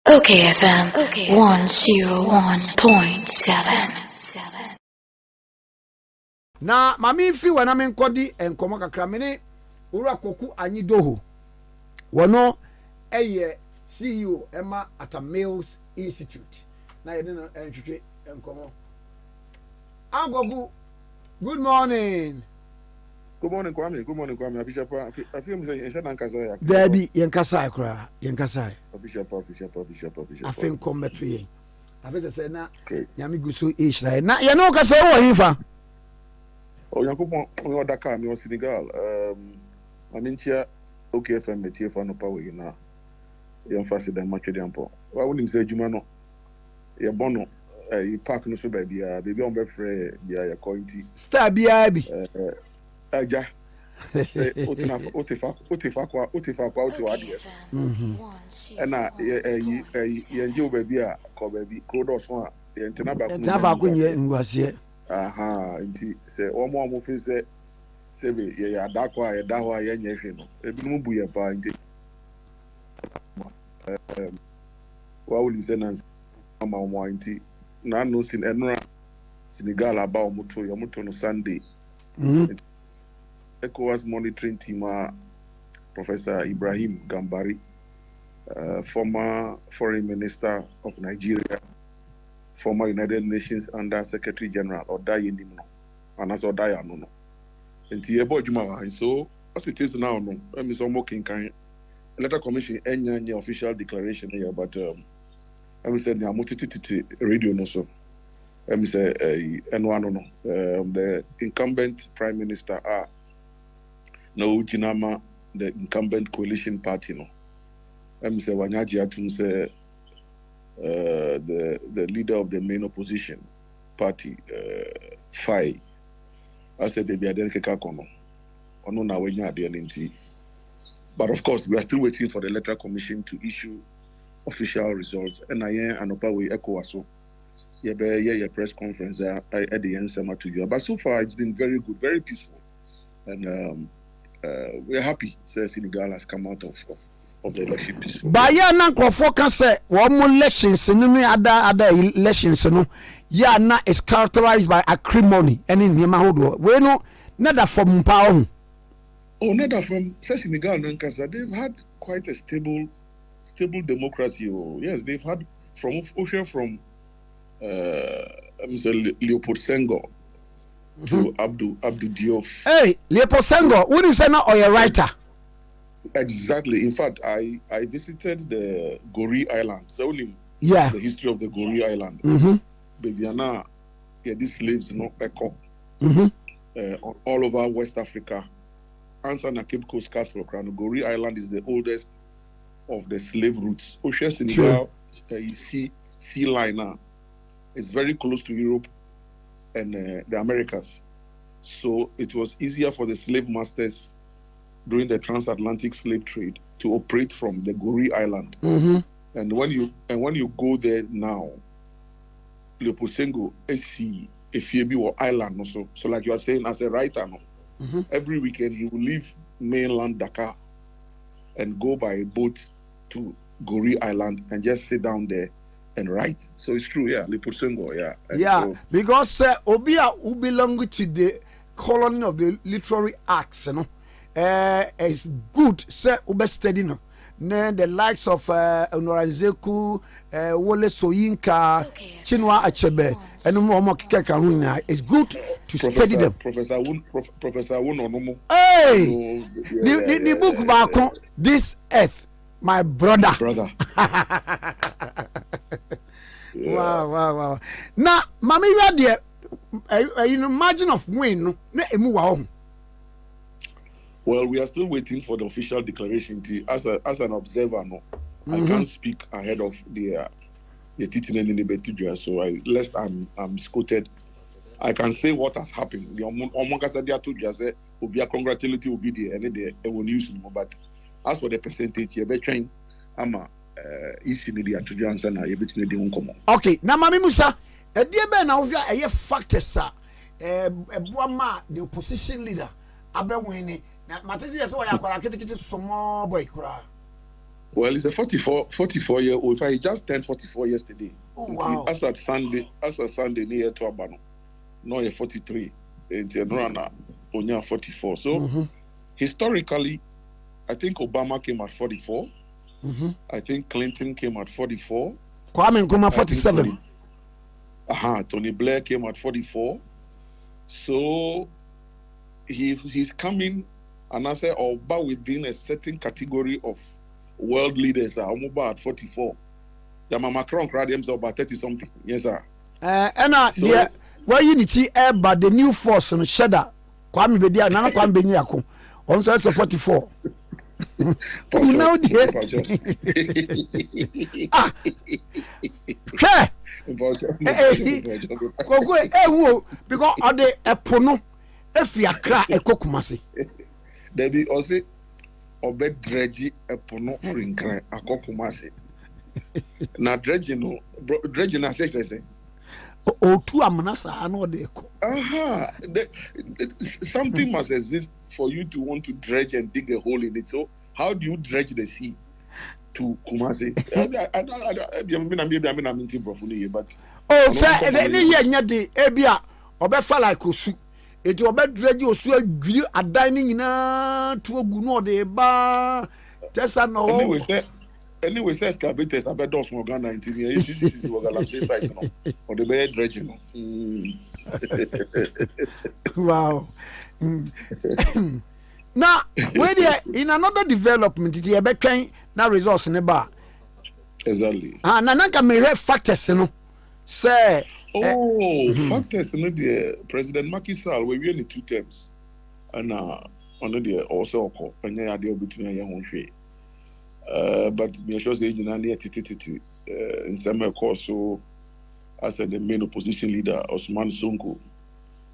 okayfm 101.7. Na mami fi wana men kodi enkomo kakra me ne ura Koku Anyidoho wono eye CEO Emma at a Males Institute na ye no entwetwe enkomo Angogu. Good morning. Good morning, Kwame. Good morning, Kwame. Bishop, I feel me saying, "Enkasa." There be yenkasa kra, yenkasa. Bishop. I think come to ye. I think say na nyame guso Israel. Na ye no kasa wo hinfa. Oh, Yankopon, we are Dakar, me Senegal. Amintia, okayfm metie for no power na. Yemfase dem matwe dem po. Wa wonim say adwuma no. Ye bono park no so baby on be free bia ye cointi. Star bia bi. Aja. Otifa kwa wadie. Ena yenje obabi a ko baby krodo so a yentena ba ku. Tafa ku nye ngwase. Aha, nti se omo fi se be ye adakwa ye da ho a ye nye hwe no. Ebinom bu ye pa nti. Wa wuli se na ma omo nti na no sin enra Senegal aba omoto no Sunday. ECOWAS monitoring team Professor Ibrahim Gambari, former foreign minister of Nigeria, former United Nations under Secretary General Odaye Nimno, and as Odaye no. And Tiebo Juma, so as it is now, no, I'm so mocking kind. Letter commission any official declaration here, but I'm saying I'm radio no so. I'm say the incumbent prime minister no Jinama, the incumbent coalition party no. Say Wanyaji Atun say the leader of the main opposition party, FAI. I said baby Adelke Kono. Ono na wenya adeninti. But of course we are still waiting for the electoral commission to issue official results. And I and we ECOWAS. Yeah, press conference at the end summer to you. But so far it's been very good, very peaceful. And we're happy that Senegal has come out of the election peaceful. But yeah, na nkrofo ka say one more elections no other elections no yeah na is characterized by acrimony and in him hodo. We no nada from power. Oh, nada from Senegal nankasa. They've had quite a stable democracy. Oh, yes, they've had from Mr. Leopold Senghor to Abdou Diouf. Hey, Leopold Senghor, what is now or a writer? Exactly. In fact, I visited the Gori Island. So only the history of the Gori Island. Babiana, these slaves no echo all over West Africa. Answer na Cape Coast Castle Crown. Gori Island is the oldest of the slave routes. Ocean Senegal, you see sea line now. It's very close to Europe and the Americas. So it was easier for the slave masters during the transatlantic slave trade to operate from the Gori Island. And when you go there now, Leopold Senghor SC Efiebi or Island also. So like you are saying as a writer, every weekend he will leave mainland Dakar and go by a boat to Gori Island and just sit down there and write. So it's true, Leopold Senghor, so, because Obia who belong to the colony of the literary arts, is good, sir, ube study no. Then the likes of Unauthorized, Wole Soyinka, Chinua Achebe, and Momo Kikaka, it's good to study them. Professor Wononomo. Hey! The book about This Earth, my brother. Wow. Now, Mami, you are there. Margin of win, well, we are still waiting for the official declaration. As an observer, I can't speak ahead of the Titin and Betija. So lest I'm misquoted, I can say what has happened. The Omongasadia to just say, will be a congratulatory will be there, and they will use more. But as for the percentage, you're trained. I'm okay, now Mami Musa, a dear Ben, a factors, the opposition leader, Abewini. Now, Matisi, so I get some more boy. Well, he's a 44-year-old. He just turned 44 yesterday. Oh, wow. As at Sunday near to Abano. No, you're 43. And Rana, Onya 44. So, historically, I think Obama came at 44. I think Clinton came at 44. Kwame Nkrumah 47. Tony Blair came at 44. So, he's coming, and I say, Oba within a certain category of world leaders are about 44. Jama Macron cried himself about 30 something. Yes, sir. The why unity but the new force on Shada. Kwame Bedia, Nana Kwame Benyako. Also, it's a 44. Oh, now, dear. Because of the Epono, if you cry a Kokumasi. There be also Obed Dredgy Epono Frinkra, a Kokumasi. Now, dredging, I say. Oh, two amanasa, I know they call. Something must exist for you to want to dredge and dig a hole in it. So, how do you dredge the sea to Kumasi? But oh, sir, the Ebia, Obefa like Osu. It will be dredge Osu a dining in a to a guno de bar. Tessa no. Anyway, says Cabites, I bet those more Ghana 19 years. This is what I'm saying, or the bed dredging. Wow. Now, where in another development, the Abetrain now resource in the bar. Exactly. Nanaka may have factors, you know. Say, factors, you know, the President Macky Sall, we only 2 terms. And on the also, and they are between a young tree. But me sure say in some course so as the main opposition leader Osman Sonko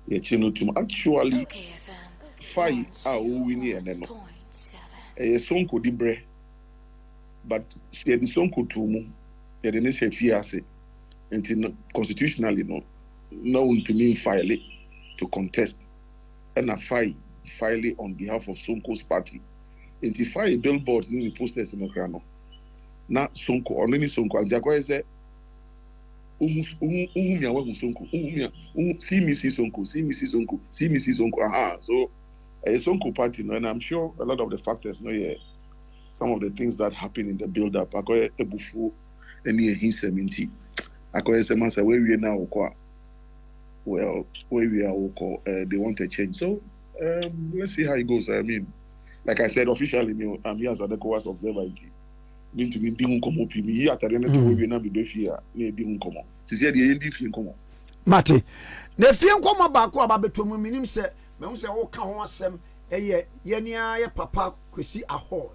to actually fight our winning and then Sonko dibre but she had the Sonko to mu the nation fiase until constitutionally no to mean file it to contest and a file it on behalf of Sonko's party. Identify billboards in the posters in the crano. Na Sonko or any Sonko and Jaguar say, Sonko, see Mrs. Sonko, see Mrs. Sonko, see Mrs. Sonko. So a Sonko party, and I'm sure a lot of the factors, some of the things that happen in the build-up. I call it a buffo, any hinseminti. I call it a man say where we are now. Well, where we are, they want a change. So let's see how it goes. I mean. Like I said, officially, I'm here as an ECOWAS observer. Mean to be doing come up me here at the end of the way, not be here, maybe come on. Since the end of the come on. Mate, the film come back about between me, say, oh, come on, Sam, Yenia, Papa, Kwesi Ahwoi,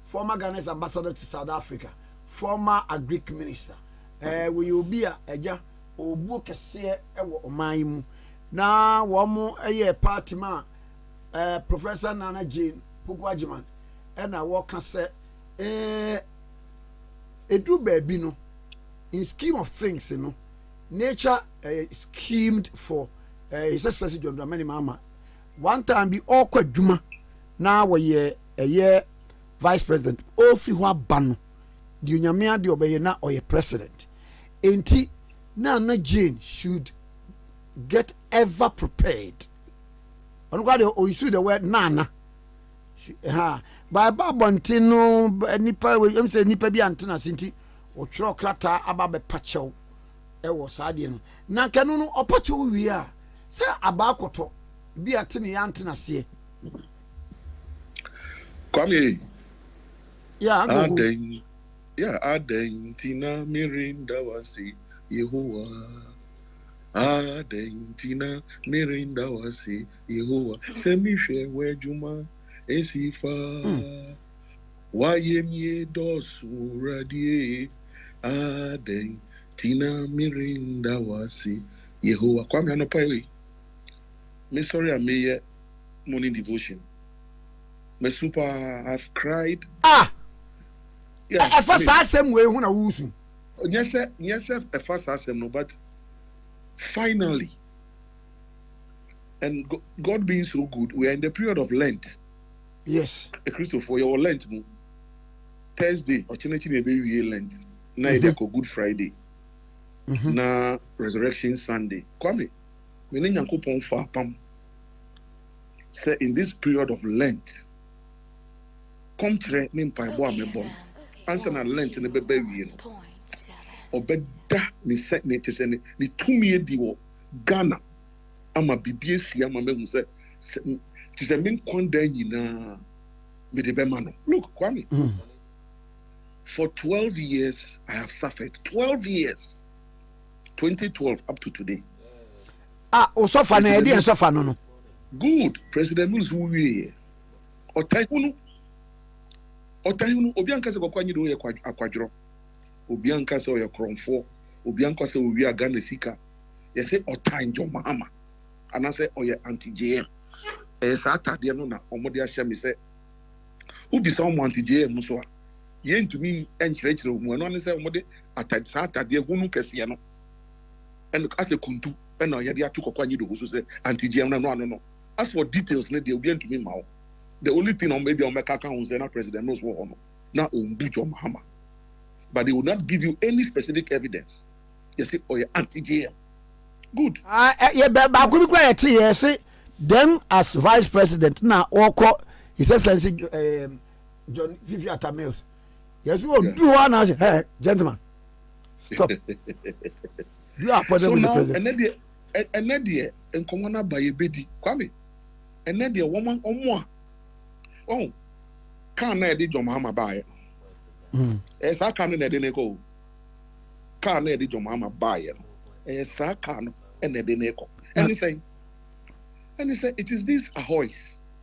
former Ghana's ambassador to South Africa, former Agric minister. We will be a book a say, or my now, one more a year party man, Professor Nana Jane. Pugwajiman and I walk and say, a do baby no in scheme of things, nature schemed for his sister John Dramani Mama. One time be awkward Juma, now a year vice president, all free what ban the Unyamia de Obayena or a president. Ain't he Nana Jane should get ever prepared. On what you see the word Nana. By Babantino, Nipa, we say Nipa be antenna sinti, or Trocrata ababe pacho, was Sadian. Na canono or pacho we are. Say Abacoto, be a tiny antenna see. Come here. Yeah, Aden, Tina, Mirinda wasi, Yehoah. Aden, Tina, Mirinda wasi, Yehoah. Semishe, where Juma. Esifa wayemye dosu radie aden tina mirinda wasi Yehoah. Kwame anopai me sorry I may morning devotion me super I've cried yeah first asem we hu na wusu yes sir first asem no but finally and God being so good we are in the period of Lent. Yes. A Christopher, your Lent. Thursday, or Chineke Nebe Lent, na Good Friday, na Resurrection Sunday. Kwame, mene Nyankopon fa pam. Say in this period of Lent, come tre me mpaibo amebon. Answer na Lent ne bebe wie no. Obeda ni set ne te se ne tumi edi wo Ghana ama bibie si ama me hu se ti se men kwanda nyina me de be ma no. Look, Kwame. For 12 years I have suffered. 12 years. 2012 up to today. O suffer na e dey suffer no. Good. President Mills who we Otahunu obi anka se Koku Anyidoho ye akwadwo. Obi anka se oye kromfo. Obi anka se owi Ghana sika. Ye say Otan John Mahama. And I say oye anti-JM. Sa atade no na omode ahye me say obi say omo anti-JM so a ye ntumi enkyerechire omu no ne say omode atade sa atade hunu kese no. And as a kuntu and now yet to Koku Anyidoho so say anti-JM no. As for details, they will be into me now. The only thing on maybe on my account is not President knows what or now on Bujo Mahama. But they will not give you any specific evidence. You say, oh, you're anti-JM. Good. Yeah, but I could be quiet. Yes, them as vice president now, or His Excellency John Vivian Mills. Yes, we will do one as hey, gentlemen. Stop. You are so now, and then and come on by a bedi, Kwame. And then the woman or more. Oh, can't I did John Mahama buy it? As I can't let it go. Can't I did John Mahama buy it? As I can and then they go. And he said, it is this Ahwoi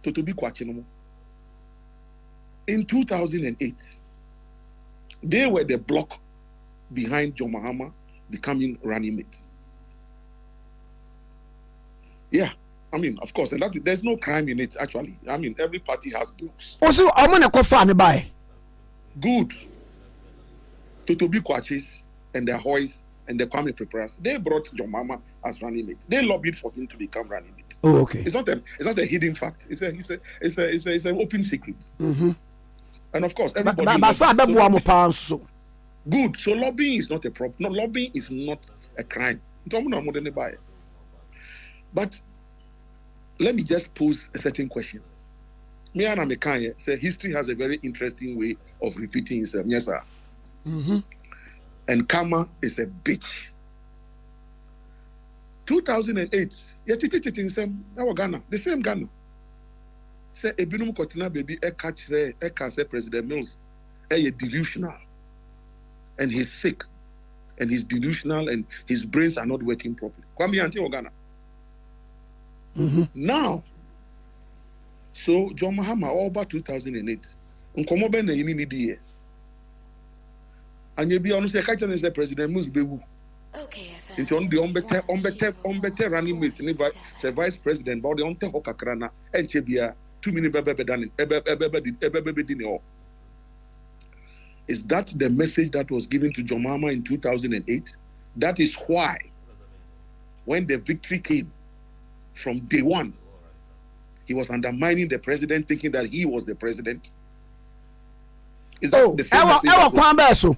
to be quachino. In 2008, they were the block behind John Mahama becoming running mate. Yeah, I mean, of course, and there's no crime in it, actually. I mean, every party has blocks. Also, I'm going to go for the buy. Good. To be Kwachis and the Ahwois and the Kwame Preparers, they brought John Mahama as running mate. They lobbied for him to become running mate. Oh, okay. It's not a hidden fact. It's an open secret. And of course, everybody. Good. So lobbying is not a problem. No, lobbying is not a crime. But let me just pose a certain question. Me and Amekanye say history has a very interesting way of repeating itself. Yes, sir. And karma is a bitch. 2008, Ghana, the same Ghana. Say Ebinum Kotina baby Eka say President Mills delusional. And he's sick. And he's delusional and his brains are not working properly. Kwame Anti Ghana. Now, so John Mahama over 2008. Nkomo ben na yini ni die. Anye bi onu se ka chane se President Mills bewu. okayfm. Into on the on running mate ni vice president but the on te hokakra na enche bia 2 minutes bebe dani ebe di ne o. Is that the message that was given to John Mahama in 2008? That is why when the victory came from day one, he was undermining the president, thinking that he was the president. Is that the same message?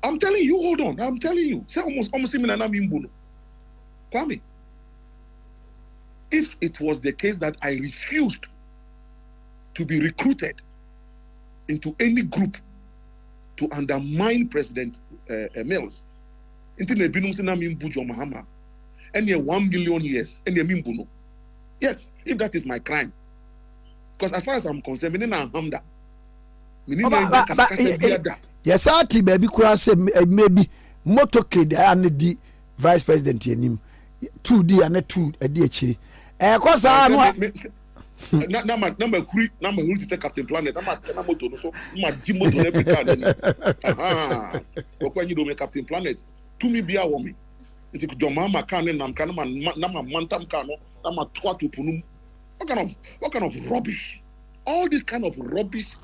I'm telling you, hold on. I'm telling you. Say almost Kwame. If it was the case that I refused to be recruited into any group to undermine President Mills, into the Mahama, and 1 million years, and yes, if that is my crime, because as far as I'm concerned, yes, Ati baby could say maybe motorcade and the vice president him 2D and a 2 a DH. Cause number who is Captain Planet. I'm at Tenamoto, so my Jimbo to every car. When you do make Captain Planet, to me be a woman. It's John Mahama can and I'm kind of Mantam Kano, I'm a Twatu Punum. What kind of rubbish? All this kind of rubbish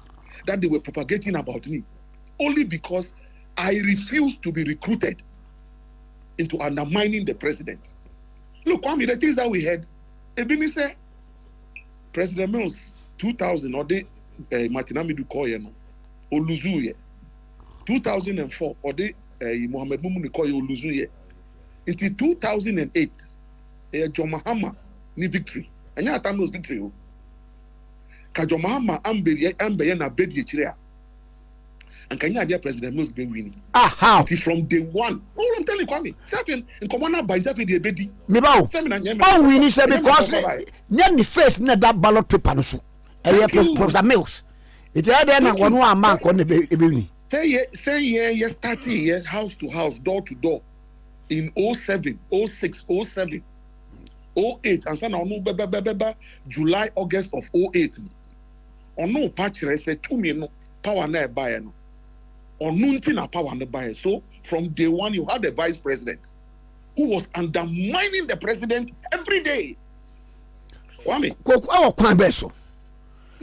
that they were propagating about me, only because I refused to be recruited into undermining the president. Look, Kwame, the things that we had, Ebini said, President Mills, 2000, or they Martinamidu Koyeno, Oluzuye. 2004, or the Mohammed Mumuni call you Oluzuye. Until 2008, John Mahama ni victory. And ya time was victory. Ka John Mahama ambeye na bedi echirea. And can you President Mills be winning? How? It is from day one. Oh, I'm telling you, Kwame. Seven in Commander by Jeffy the Bedi. Me bow. Oh, we need to because near the face near that ballot paper no so. Professor Mills. It's there na one man on the baby. Say yeah, starting house to house, door to door in 07, 06, 07, 08, and son on July, August of 08. On no patch, I said 2 million power na buy no. On nothing a power na buy. So from day one, you had a vice president who was undermining the president every day. Kwame. Koku Anyidoho.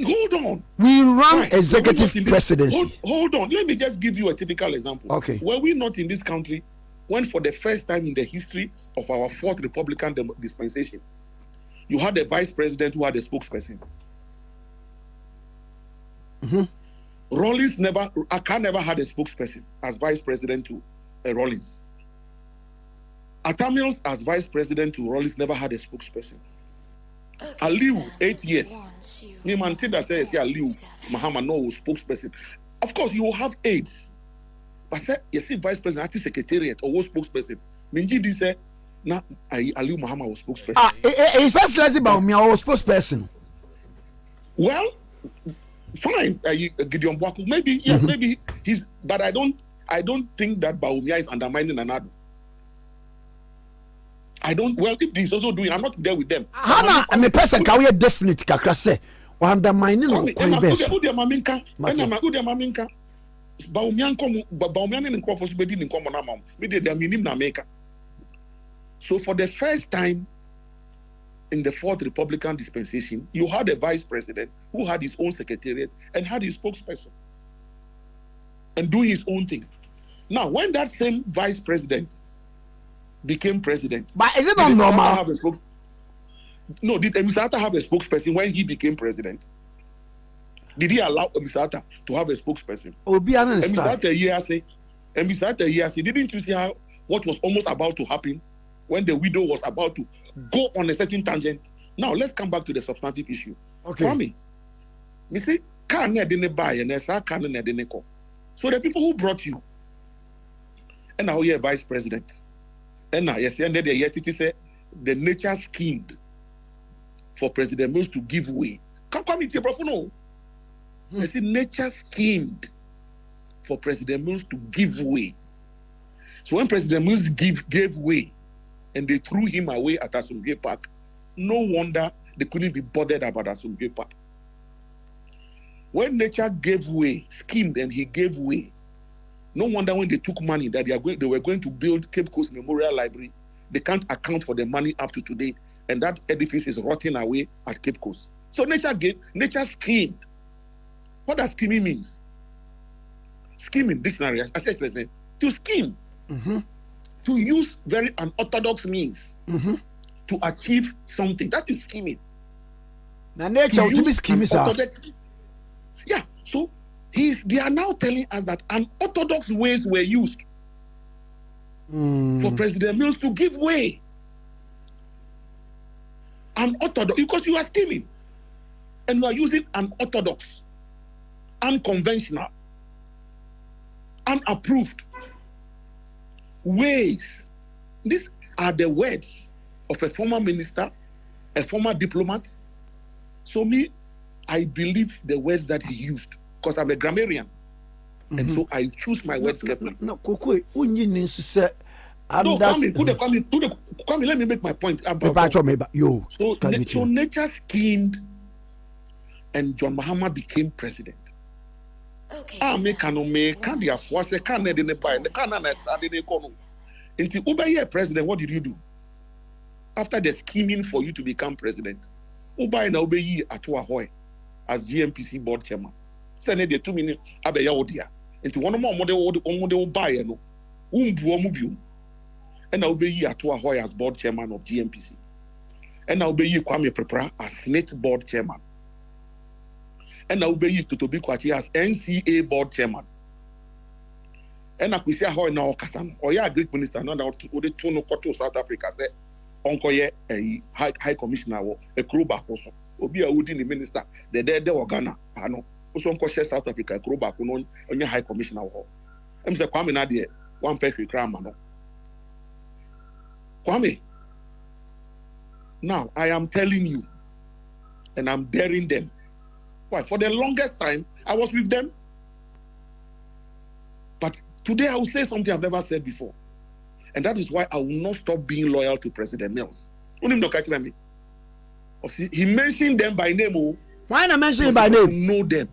Hold on. We run executive presidency. Hold on. Let me just give you a typical example. Okay. Were we not in this country when, for the first time in the history of our fourth Republican dispensation, you had a vice president who had a spokesperson? Rawlings never had a spokesperson as vice president to Rawlings. Atamils as vice president to Rawlings never had a spokesperson. Aliu, 8 years. Nimantinda says, Aliu, Mahama, no spokesperson. Of course, you will have aides. But say, you see, vice president, secretariat, or spokesperson. Minji did say, na Aliu Mahama was spokesperson. It's just lazy about me, I was spokesperson. Well, fine, Gideon Bwaku. Maybe, yes, maybe he's, but I don't think that Bawumia is undermining another. I don't, well, if he's also doing, I'm not there with them. Hana, I'm a person, can we a definite kakrase? Or undermining or quite best. So for the first time in the fourth Republican dispensation, you had a vice president who had his own secretariat and had his spokesperson and doing his own thing. Now, when that same vice president became president, but is it not normal? No, did Emisata have a spokesperson when he became president? Did he allow Emisata to have a spokesperson? Emisata year say, didn't you see how what was almost about to happen when the widow was about to go on a certain tangent? Now let's come back to the substantive issue. Okay. For me, see, so the people who brought you, and now you're vice president, and now yes, and then yet it say the nature schemed for President Mills to give way. Come here, bro. No. I see nature schemed for President Mills to give way. So when President Mills gave way and they threw him away at Asumge Park, no wonder they couldn't be bothered about Asumge Park. When nature gave way, schemed, and he gave way, no wonder when they took money that they were going to build Cape Coast Memorial Library, they can't account for the money up to today, and that edifice is rotting away at Cape Coast. So nature schemed. What does scheming means? Scheming dictionary, as I said, to scheme, to use very unorthodox means to achieve something. That is scheming. Now nature to be scheming, sir. Yeah, so they are now telling us that unorthodox ways were used for President Mills to give way. Unorthodox, because you are scheming and you are using unorthodox, unconventional, unapproved ways. These are the words of a former minister, a former diplomat. So I believe the words that he used because I'm a grammarian, and so I choose my words carefully. No, Koku, let me make my point. So nature schemed, and John Mahama became president. Okay. President, what did you do? After the scheming for you to become president, Ubai na Ubeyi Ahwoi as GMPC board chairman. Send the 2 million Abeya Odia. Into one more model buy no Umbu and now Ubeyi Ahwoi as board chairman of GMPC. And now Ubeyi Kwame Prepara as Senate board chairman. and now be to Toby Kwachi as NCA board chairman. And Kwesi Ahwoi na Okasan, or ya Greek minister, no doubt to the Tono Koto South Africa, say, Uncle ye a high commissioner, a crew back also. Obi a woody minister, the dead Ghana, I know. Also, Uncle South Africa, a crew back on your high commissioner. I'm the Kwame Nadia, one perfect cram, Kwame. Now, I am telling you, and I'm daring them. Why? For the longest time, I was with them. But today, I will say something I've never said before. And that is why I will not stop being loyal to President Mills. He mentioned them by name. Why not mention him by name? You know them.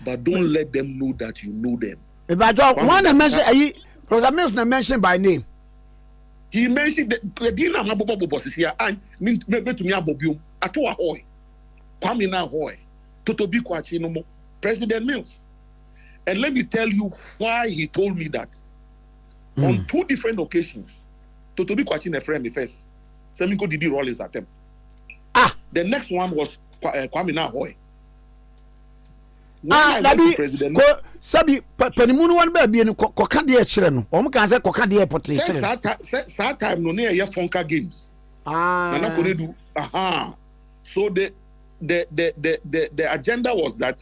But don't let them know that you know them. But why not mention President Mills not mentioned by name? He mentioned the dinner boss here and me to me abobium ato Ahwoi Kwame Ahwoi Totobi Kwachi no more President Mills. And let me tell you why he told me that. On 2 different occasions, Totobi Kwachi na friend me first. Seminko Didi Rollins at them. The next one was Kwame Ahwoi. Dabi ko sabi penimunu wan ba bi en koka de kire no o mo kan say koka de portrait kire that time no na ye funka games na konedu so the agenda was that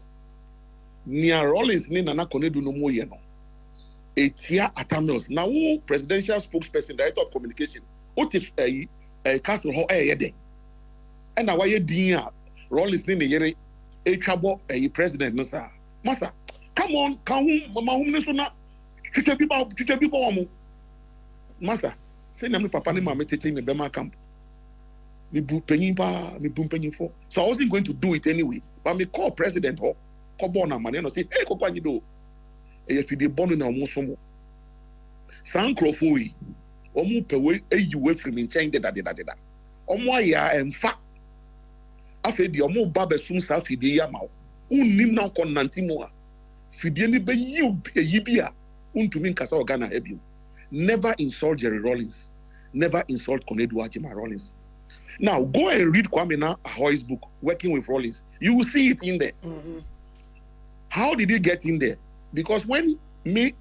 Nia Rollins ni na konedu no mo ye no etia atamils now presidential spokesperson director of communication what if castle ho ye den and na why din Rollins ni ne yere Echabo a president no sir. Masa, come on, mama hum ne so na twetwe bi ba omo. Masa, say na me papa ne mama tete me bema camp. Me bu penyin for. So I wasn't going to do it anyway. But me call president ho, call born na man no say, "Hey, Koku Anyidoho. E fi de bonu na omo so mo." San crofoi. Omo pewe eyiwe from in chain de. Omo aya emfa afi di omo ba besum sa fidie ya ma unnim na kon nantimo a fidie ni be yi bia untumi nkasa organa ebium. Never insult Jerry Rollins, never insult Konedu Ajima Rollins. Now go and read Kwame Ahwoi's book Working with Rollins. You will see it in there. How did he get in there? Because when me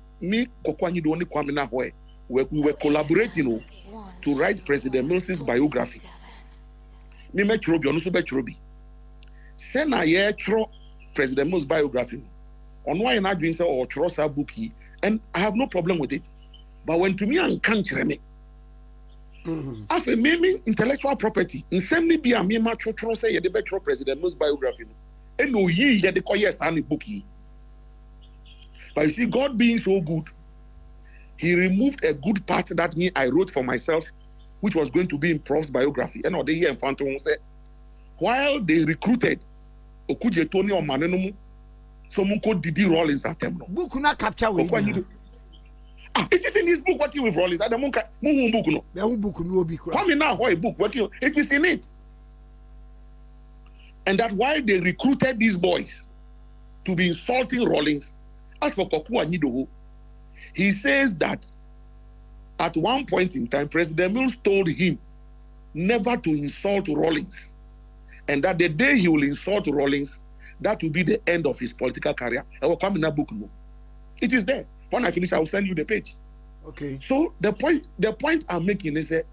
Koku Anyidoho and Kwame Ahwoi we were collaborating to write President Mills' biography. Me metrobi onu so betrobi se na ye tro President Mills biography on why na adwin say or tro sa book yi, and I have no problem with it, but when to me an kan kire me afa me intellectual property nsem ni bia me ma tro say ye de betro President Mills biography no e no yi ye de koye sa na book yi. But you see, God being so good, he removed a good part that me I wrote for myself, which was going to be in Prof's biography. And they here in Phantom said, while they recruited Okuje Tony or Manenumu, someone called Didi Rollins at them. Book not capture with it is in his book Working with Rollins. I don't book no. The book no be Kwame Ahwoi book working. It is in it. And that why they recruited these boys to be insulting Rollins. As for Koku Anyidoho, he says that at one point in time, President Mills told him never to insult Rollins, and that the day he will insult Rollins, that will be the end of his political career. I will come in a book. No, it is there. When I finish, I will send you the page. Okay. So the point I'm making is that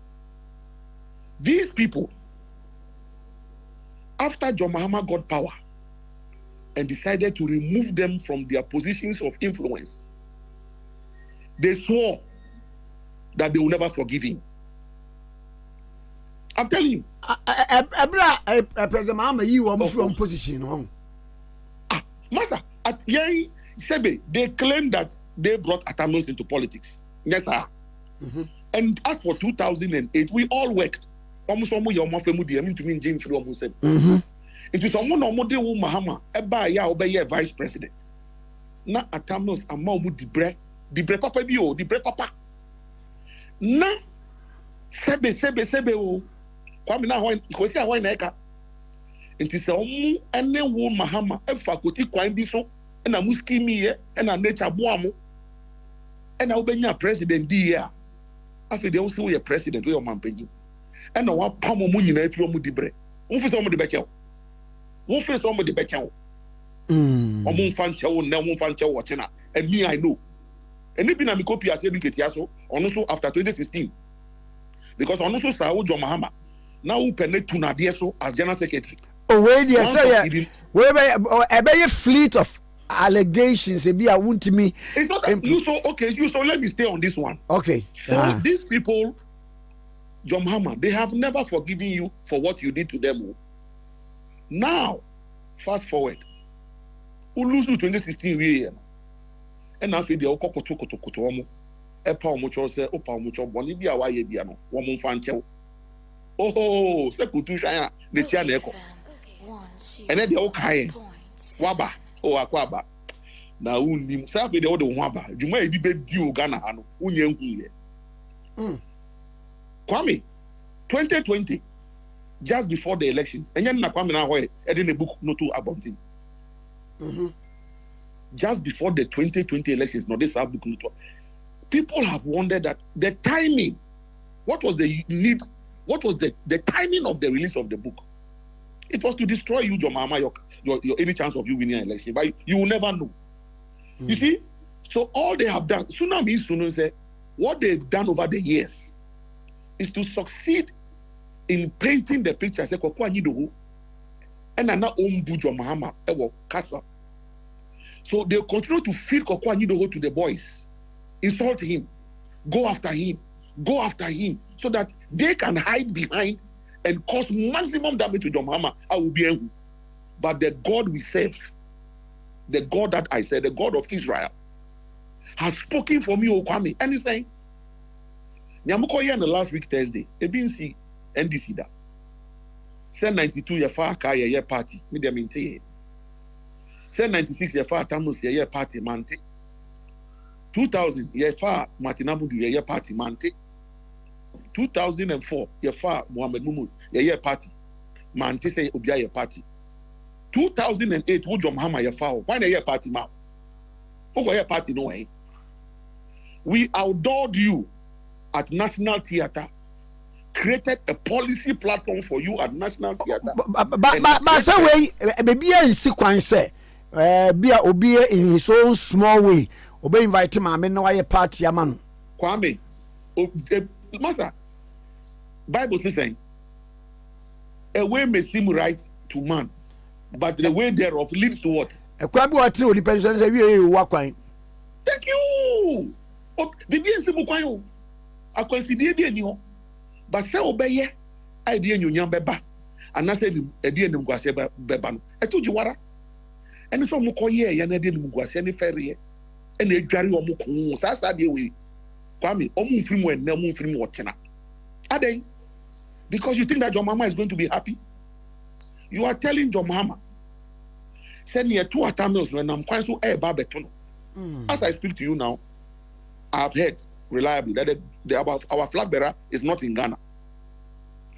these people, after John Mahama got power and decided to remove them from their positions of influence, they swore that they will never forgive him. I'm telling you. President Mahama, you are from position. Master, at Yang Sebe, they claim that they brought Atamils into politics. Yes, sir. And as for 2008, we all worked. Almost it is someone who Mahama, Eba vice president. Na Atamils, Amamu Dibre Papa Bio, Dibre Papa. Na sebe o Kwame Ahwoi Kwesi Ahwoi na eka nti se omu ene wo Mahama efa koti kwan bi so na muski miye na nature boamu na obenya president di ya afi de wo se wo ye president wo mampanyi na wa pamo mu nyina afi omu dibre wo fi se omu de beche wo fi se omu de beche Omun fan chewo na omun fan chewo chena. And me I know. And maybe na me copy as educate also after 2016. Because also Sao John Mahama. Now who permit to Nadia so as general secretary. Oh wait, yes, sir. Where a fleet of allegations be a wound to me. It's not that you so okay, you so let me stay on this one. Okay. So these people, John Mahama, they have never forgiven you for what you did to them. Now, fast forward. We lose to 2016 year. And after the okokoto epa omocho say opa omocho boni bia wa ye bia no wo mo fa nchew. Oh, se kutu hwan ne tia na eko. Ene de okaye. Waba, o akwaba. Na unnim say after the wo de ho aba. Juma edi be di o Ghana ha no, unye hu ye. Kwame 2020 just before the elections. Enye na Kwame Ahwoi e de ne book no to abontin. Just before the 2020 elections, no, this book. People have wondered that the timing, what was the need, what was the timing of the release of the book? It was to destroy you, John Mahama, your any chance of you winning an election, but you will never know. You see, so all they have done, say, what they've done over the years is to succeed in painting the picture, say, Koku Anyidoho, and now John Mahama, Kasa. So they continue to feed Koku Anyidoho to the boys, insult him, go after him, so that they can hide behind and cause maximum damage to John Mahama. I will be angry. But the God we serve, the God that I said, the God of Israel, has spoken for me, Kwame. And he's saying, Nyamuko here in the last week Thursday, ABC, NDC da. Send 92 year far car year party, me them in. Send 96 year far Tamus year party mante. 2000 year far Martinabudu year party mante. 2004 year far Muhammad Mumu year party mante say obia year party. 2008 wo John Mahama year far why year party ma? Who year party no way? We outdoored you at National Theatre, created a policy platform for you at National Theatre. But some way, maybe in sequence, be in his own small way, obey invite him, I mean, no, I party, man. Kwame, Master, Bible says, a way may seem right to man, but the way thereof leads to what? A Kwame, what true depends on the walk. Thank you. The DNC Mukwayo, I consider the new, but say obey idea you young beba, and I said a dear Mugwase beban. I told you what, and so Mukoye, and I didn't Mugwase any ferry, and a jari or Muku, Sasa de way. Kwame, Omun film when no moon film watching. Are they? Because you think that your mama is going to be happy? You are telling your mama, send me 2 atamils when I'm quite so air barbetono. As I speak to you now, I have heard reliably that our flag bearer is not in Ghana.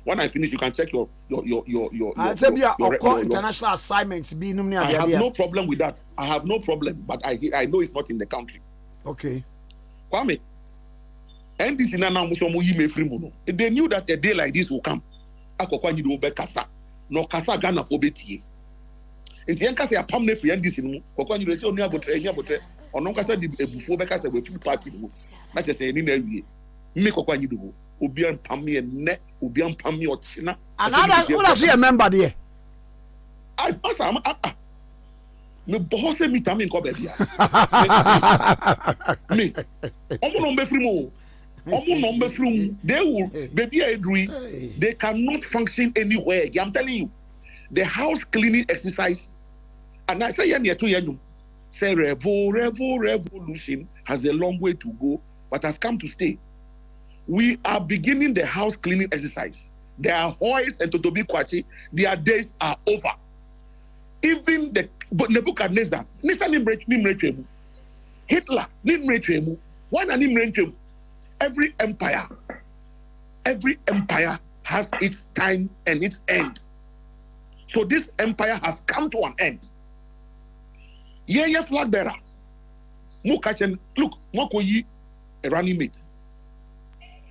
When I finish, you can check your international assignments. I have no problem with that. I have no problem, but I know it's not in the country. Okay. Kwame, and this they knew that a day like this will come. No kasa Ghana for betie. In the end, a permanent free and this in Koku Anyidoho say only about or no kasa di before because we free party. Not just any way. Me Koku Anyidoho obi an pami ene obi an pami ochina. Another who has a member there. I pass am me boss me tami nko bebia. Me. Omo no be free mo. Omo no be free. They will baby edri. They cannot function anywhere. I'm telling you. The house cleaning exercise, and I say say revolution has a long way to go, but has come to stay. We are beginning the house cleaning exercise. There are Hoys and Totobi Kwachi, their days are over. Even the Nebuchadnezzar, Hitler, every empire has its time and its end. So this empire has come to an end. Yes, flag bearer. Mukachen, look, Mokoyi, a running mate.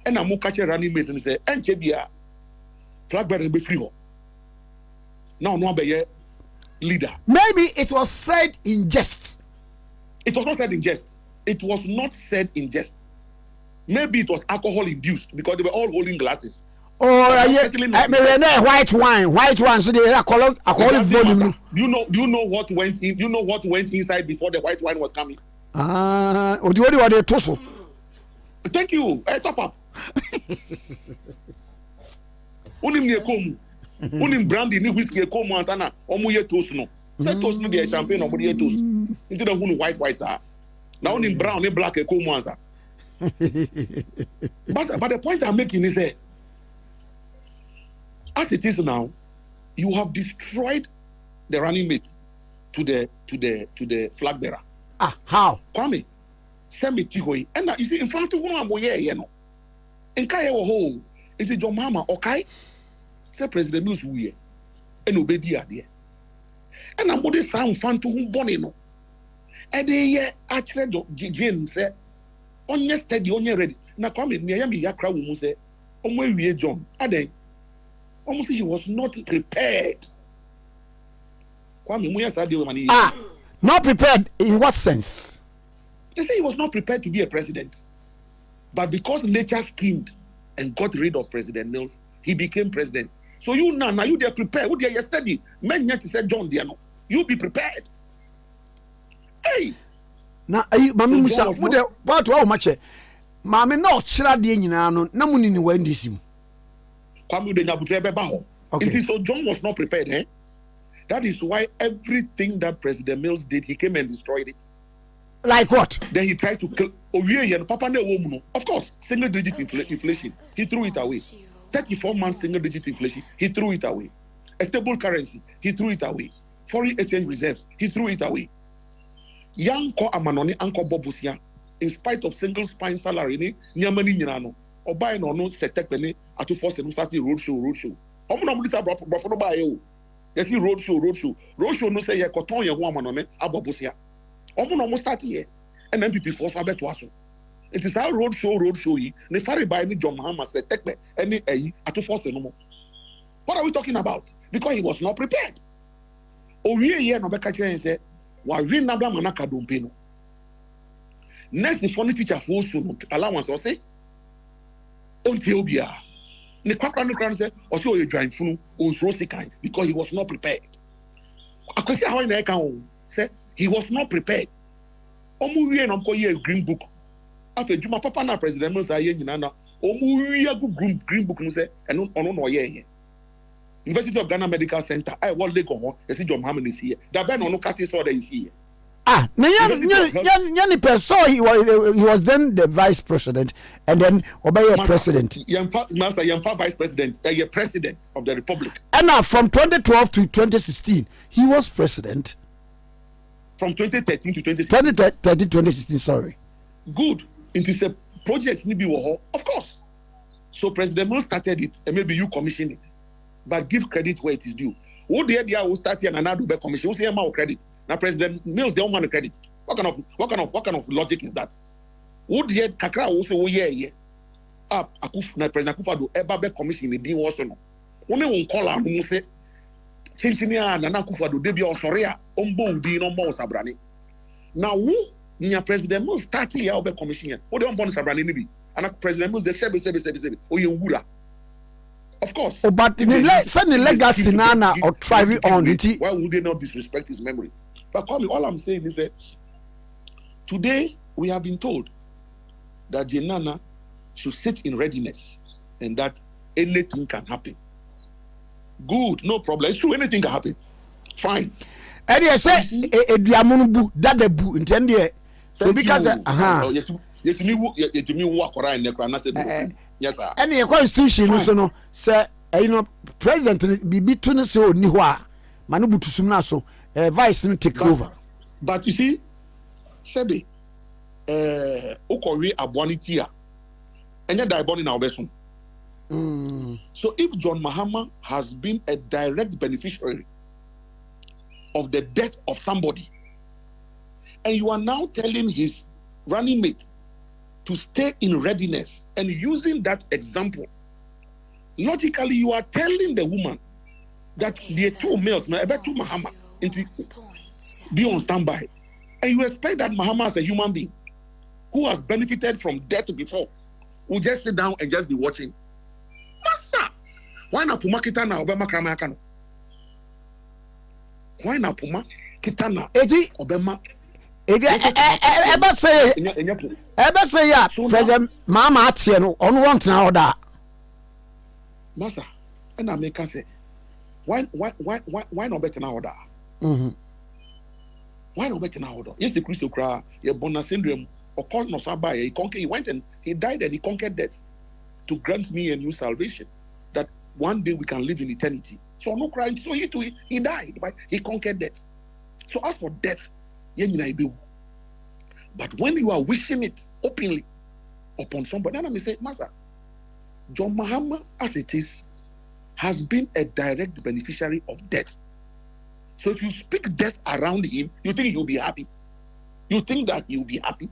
And a Mukachen running mate and say, NJBia, flag bearer be free. Now, no, be leader. Maybe it was said in jest. It was not said in jest. It was not said in jest. Maybe it was alcohol induced because they were all holding glasses. Oh, white wine. So they alcoholic volume. Do you know what went in? You know what went inside before the white wine was coming? Thank you. Top up. Unim brandy ni whiskey ekomu ansana omu ye toast no. Say toast no dey champagne omu dey toast. Into the hunu white are. Now unim brown ni black ekomu ansa. But the point I'm making is that as it is now, you have destroyed the running mate to the flag bearer. How? Kwame, send me Tihoi. And you see, in front of one of you know. In Kaya ho, it's your mama, okay? Say President News we and obey idea. And I'm going to sound fun to whom bonino. And they actually Jane said, on your steady, on your ready. Now come in near me, Yakra will say, on where we are John. Ade, almost he was not prepared. Not prepared in what sense? They say he was not prepared to be a president. But because nature schemed and got rid of President Mills, he became president. So you now you they prepared. Who they study? Men yet said John Diano. You be prepared. Hey. Now Mami Musa, what much? Mami no chira de nyina no na muni ni wendisim. Kwamu de nyabutrebe baho. Okay. So John was not prepared, eh? That is why everything that President Mills did, he came and destroyed it. Like what? Then he tried to kill Papa ne. Of course, single digit inflation. He threw it away. 34 months single digit inflation. He threw it away. A stable currency. He threw it away. Foreign exchange reserves. He threw it away. Young ko amanoni anko bobusia. In spite of single spine salary ni nyamani nyinano. Oba no no setekpene atu force no start roadshow. Omo no mudisa brofo no ba ye. Yes, roadshow no say ye koton ye ho amanone abobusia. Omo no mo start here. And MPP force abet to aso. It is our roadshow yi. Ne fari by ni John Mahama said tekpe any atu force no more. What are we talking about? Because he was not prepared. Owie ye no beka kire say wa wi nabra manaka dompe no. Next funny teacher for so allowance or say until obia. Ne kwakra say o say o ye dwan funu o so sikan because he was not prepared. Akwesi Ahwoi na eka o say he was not prepared. Omu wie no ko ye green book. Afa juma papa na president Musa ye nyina na omu wie go green book no say eno ono no ye. University of Ghana Medical Center. I want Lagos ho. You see John Mahama is here. That ben no cut so that is here. Nyani person he was then the vice president and then obey president. Master Yamfa vice president, president of the republic. And now from 2012 to 2016, he was president. From 2013 to 2016. 2016, sorry. Good. It is a project maybe of course. So President Mills started it and maybe you commission it. But give credit where it is due. Who the idea will start here and another do commission? Who say amount credit? Now President Mills they don't want credit. What kind of logic is that? Who the kakra will say yeah. Na President Akufo-Addo ever be commission the deal also no. One won call am mo say chinchinia na Akufo-Addo dey be osoria ombo udi no mo sabrani. Now who nya President Mills start here be commission here. Who dey on sabrani ni bi? And President Mills dey sebe oye wura. Of course. Oh, but send the legacy nana or try it on it. Why would they not disrespect his memory? But call me, all I'm saying is that today we have been told that Jenana should sit in readiness and that anything can happen. Good, no problem. It's true, anything can happen. Fine. And you say Ediamunubu Dadebu intended. So because yes, sir. Any constitution so no say president bibi to no so ni ho a manubu tusum so vice no take over. But you see sebe ukori aboniti a enya dai boni na obesun. So if John Mahama has been a direct beneficiary of the death of somebody and you are now telling his running mate to stay in readiness and using that example, logically you are telling the woman that the two males, no, about two Mahama, Be on standby. And you expect that Mahama, as a human being who has benefited from death before, will just sit down and just be watching? Massa! Why not Puma Kitana Obama Kramakano? Why not Puma Kitana Obama? Ever say, yeah, President Mahama Atieno on one now that. Massa, and I make us say, why not better now that? Why not better now? Yes, the Christo cry, your bonus syndrome, or cause no sabai. He went and he died and he conquered death to grant me a new salvation. That one day we can live in eternity. So no crying. So he too, he died, but he conquered death. So as for death, but when you are wishing it openly upon somebody, then I may say, Master, John Mahama, as it is, has been a direct beneficiary of death. So if you speak death around him, you think he'll be happy. You think that he'll be happy.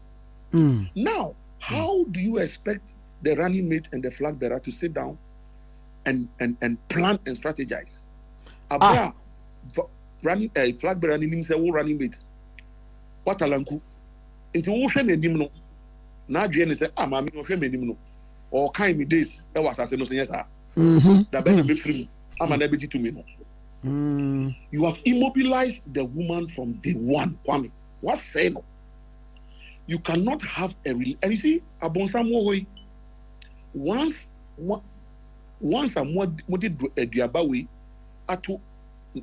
Now, how do you expect the running mate and the flag bearer to sit down and plan and strategize? Running a flag bearer running mate. What alanku? Into ocean and dimno. Now, Jenny said, I'm a minimum or kind me days. That was as a no yes, that better be free. I'm an ability to me. You have immobilized the woman from day one, Kwame. What say no? You cannot have a real. And you see, Abonsam once I'm more did a diabawi ato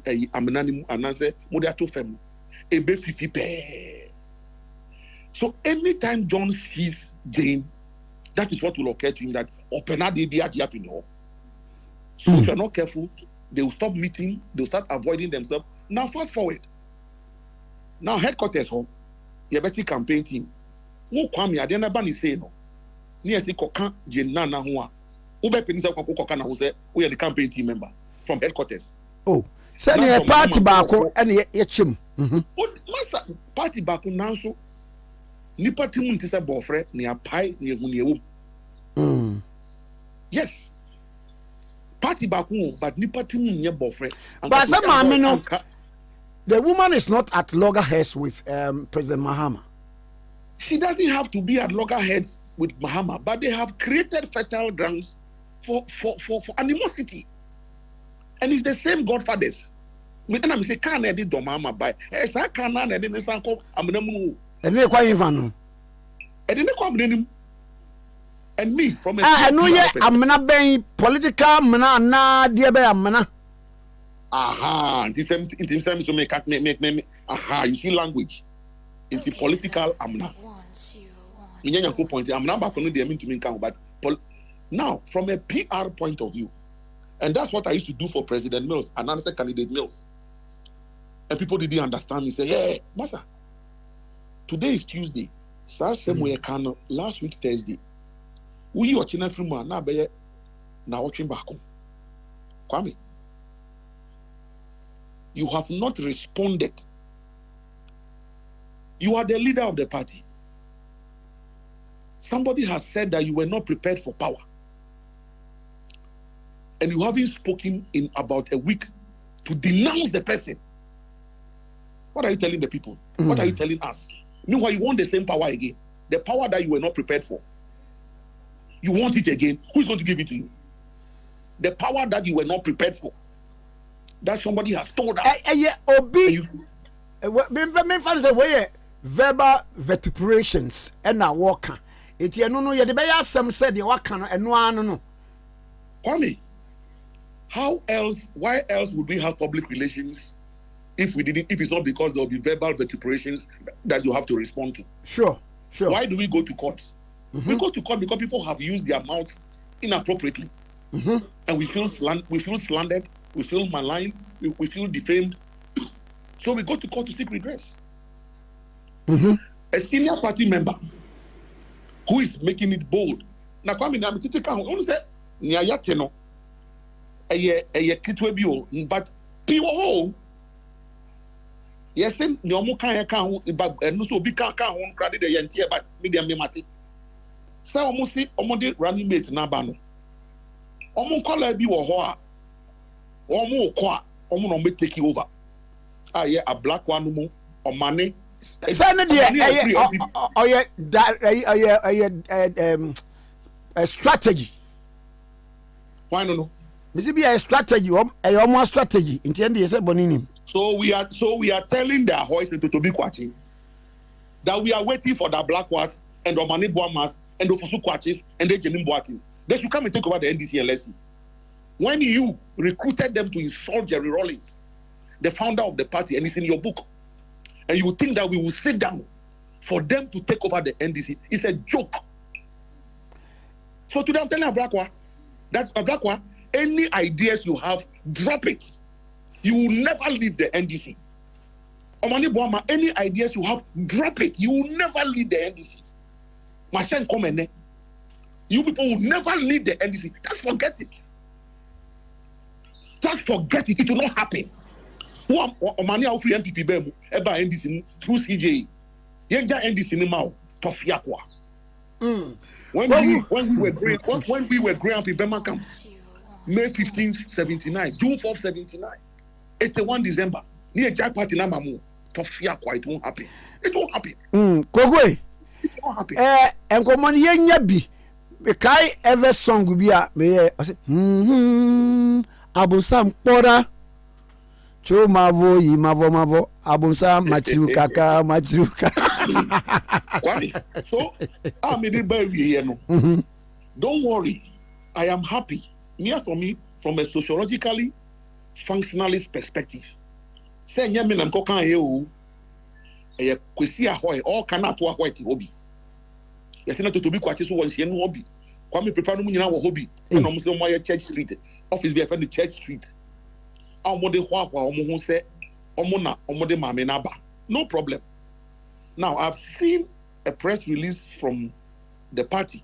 a amenanim and answer Modiato fem a befifi. So anytime John sees Jane, that is what will occur to him, that open up the idea to know. So if you're not careful, they will stop meeting, they'll start avoiding themselves. Now fast forward. Now headquarters home, you better campaign team. Who Kwame Adena Bani say no. Near see Koka Jenana Hua. Ube Penisa Koka na who say we are the campaign team member from headquarters. Oh, send a party back and yechim. Master party back now so nipa timu ntisa bofre ni apai ni ehuniewum. Yes. Party back home, but nipa timu nye bofre. But some no, the woman is not at loggerheads with President Mahama. She doesn't have to be at loggerheads with Mahama, but they have created fertile grounds for animosity. And it's the same godfathers. I'm saying, can't edit Domama by I can't edit this uncle. I'm no. And they quite even. And me from a I know yet I'm not being political mana dear be amana. Aha, in terms to make aha, you see language into political amna. Point I'm not back on the mean to me but now from a PR point of view, and that's what I used to do for President Mills and answer candidate Mills. And people didn't understand me. Say, hey, Master, today is Tuesday. Last week Thursday. We watching a film now be now watching back home. Kwame, you have not responded. You are the leader of the party. Somebody has said that you were not prepared for power. And you haven't spoken in about a week to denounce the person. What are you telling the people? What are you telling us? Meanwhile, you want the same power again. The power that you were not prepared for. You want it again. Who's going to give it to you? The power that you were not prepared for. That somebody has told us. Verbal vituperations and now walker. It you know you the better some said you walk and no. Kwame, how else? Why else would we have public relations if we didn't? If it's not because there will be verbal vituperations that you have to respond to. Sure. Why do we go to court? We go to court because people have used their mouths inappropriately, and we feel slandered, we feel maligned, we feel defamed. So we go to court to seek redress. A senior party member who is making it bold. Now, Kwame, I'm thinking, I want to say, Nyayateno, a kitwebio, but people, yes, Nyomo can't, but no so be can't credit the Yantia, but medium mati. So almost see omode running mate nabano. Omo call be wo ho a. Omo kwa, omo no me take over. yeah, a black one more or money. Send a strategy. Why no? Missy be a strategy, a more strategy. Intend is a bonini. So we are telling the Ahois to be kwachi that we are waiting for the black ones and the money bombers and the Fusu kwachis and the Jenim boatis. They should come and take over the NDC and let's see. When you recruited them to insult Jerry Rawlings, the founder of the party, and it's in your book, and you think that we will sit down for them to take over the NDC, it's a joke. So today I'm telling Abrakwa, that Abrakwa, any ideas you have, drop it. You will never leave the NDC. Omani Boama, any ideas you have, drop it. You will never leave the NDC. My son, come in. You people will never leave the NDC. Just forget it. Just forget it. It will not happen. Omani au free MPP bemu eba NDC through CJ. Yenja NDC ni mau tofia kwa. When we were growing up in Birmingham, May 15th, 79, June 4th, 79, 81 December, near Jack Party Namamu, tofia kwa, it won't happen. It won't happen. Kogwe. It won't happen. And common yenyabi. Kai ever song will be a me abusam pora cho mavo yi mavo abusam machiru kaka Kwani, so I'm in the baby here no. Don't worry, I am happy. Yes, for me, from a sociologically functionalist perspective, say nyame na nkoka ye o e Kwesi Ahwoi all kana to Ahwoi ti hobby. Yes, na to be kwachi so won se no hobby. Kwame prepare no nyina wo hobby. No mo se mo ye Church Street. Office be the Church Street. Omode hwa omo ho se omo na omode mame na ba. No problem. Now I've seen a press release from the party.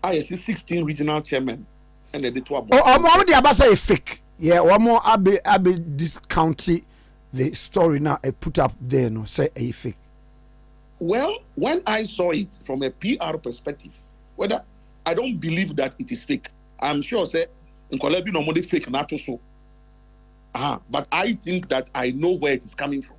I see 16 regional chairmen and the two about. Oh, the abasa is fake. Yeah, one more abe discounting the story now. I put up there no say a fake. Well, when I saw it from a PR perspective, whether I don't believe that it is fake. I'm sure say in Kolebi no more fake not so. But I think that I know where it is coming from.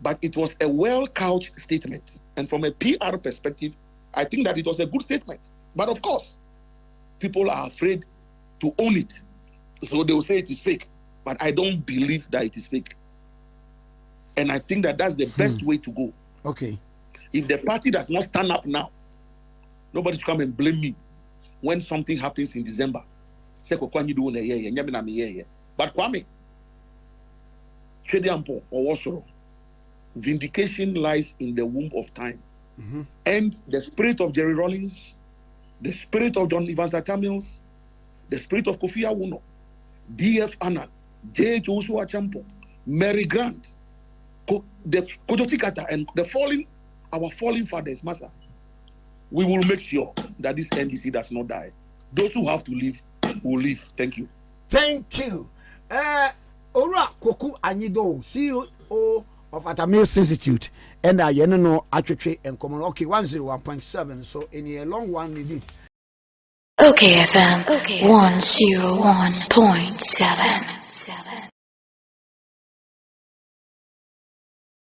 But it was a well-couched statement. And from a PR perspective, I think that it was a good statement. But of course, people are afraid to own it. So they will say it is fake. But I don't believe that it is fake. And I think that that's the best way to go. Okay. If the party does not stand up now, nobody should come and blame me when something happens in December. Say Koku Anyidoho. But Kwame, Chediampo or Wasoro, vindication lies in the womb of time. And the spirit of Jerry Rawlings, the spirit of John Evans Tamils, the spirit of Kofi Awuno, D.F. Annan, J. Joshua Champo, Mary Grant, the Kojotikata, and our fallen fathers, Master, we will make sure that this NDC does not die. Those who have to leave will leave. Thank you. Thank you. Ora Koku Anyidoho, CEO of Atamils Institute, and I know actually and common. Okay, 101.7. So in a long one indeed. OKFM 101.7.